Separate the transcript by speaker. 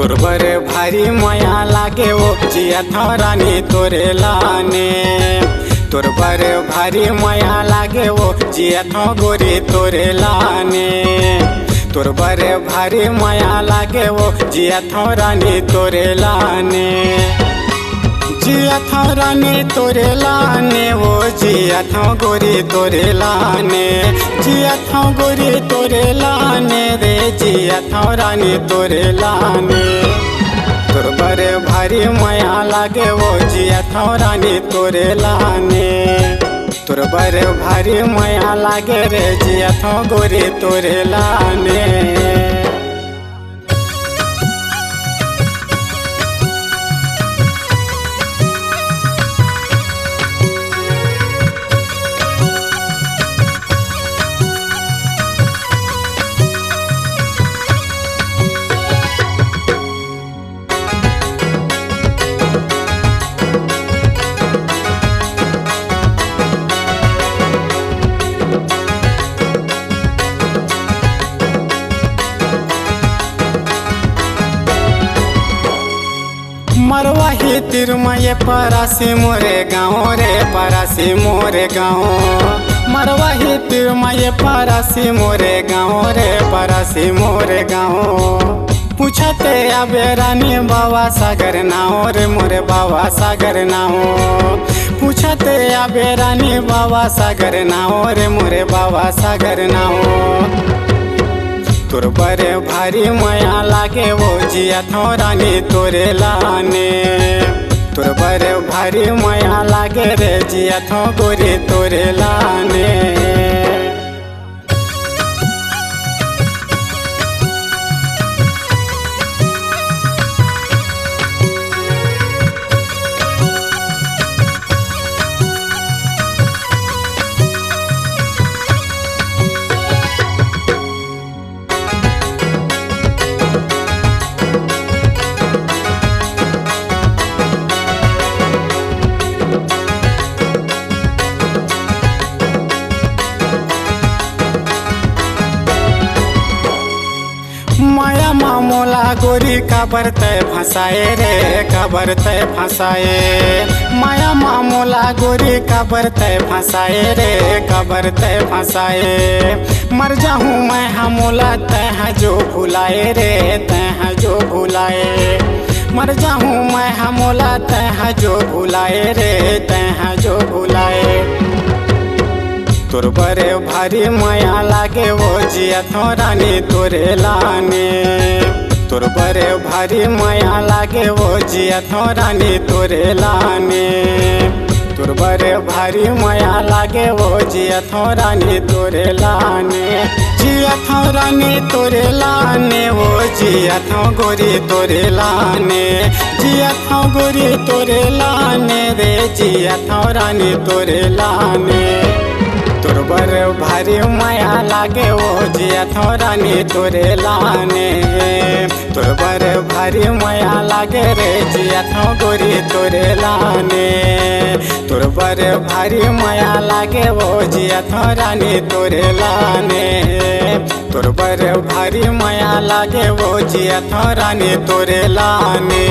Speaker 1: तोर बरे भारी माया लागे वो जिया था रानी तोरे लाने। तोर बरे भारी माया लागे वो जिया था गोरी तोरे लाने। तोर बरे भारी माया लागे वो जिया था रानी तोरे लाने। जिया था रानी तोरे लाने वो जिया था गोरी तोरे लाने। जिया था गोरी तोरे लाने रे जिया था रानी तोरे लाने। तोर बरे भारी माया लागे वो जिया था रानी तोरे लाने। तोर बरे भारी माया लागे रे जिया था गोरी तोरे लाने। मरवा ही तिरमय परासी मोरे गाँव रे परासी मोरे गाँव। मरवा ही तिरमय परासी मोरे गाँव रे परासी मोरे गाँव। पूछते आबे रानी बाबा सागर नाओ रे मोरे बाबा सागर नाओ। पूछते आबे रानी बाबा सागर नाओ रे मोरे बाबा सागर नाओ। तोर बरे भारी माया लागे वो जिया था रानी तोरे लाने। तोर बरे भारी माया लागे रे जिया था गोरी तोरे लाने। माया मामोला गोरी काबर तय फंसाए रे काबर तय फंसाए। माया मामोला गोरी काबर तय फंसाए रे काबर तय फंसाए। मर जाऊँ मैं हमोला तय जो भुलाए रे तय जो भुलाए। मर जाऊँ मैं हमोला तय जो भुलाए रे तय जो भुलाए। तोर बरे भारी माया लागे वो जिया था रानी तोरे लाने। तोर बरे भारी माया लागे वो जिया था रानी तोरे लाने। तोर बरे भारी माया लागे वो जिया था रानी तोरे लाने। जिया था रानी तोरे लाने वो जिया था गोरी तोरे लाने। जिया था गोरी तोरे लाने रे जिया था रानी तोरे लाने। तोर बरे भारी माया लागे वो जिया था रानी तोरे लाने। तोर बरे भारी माया लागे रे जिया था गोरी तोरे लाने। तोर बरे भारी माया लागे वो जिया था रानी तोरे लाने। तोर बरे भारी माया लागे वो जिया था रानी तोरे लाने।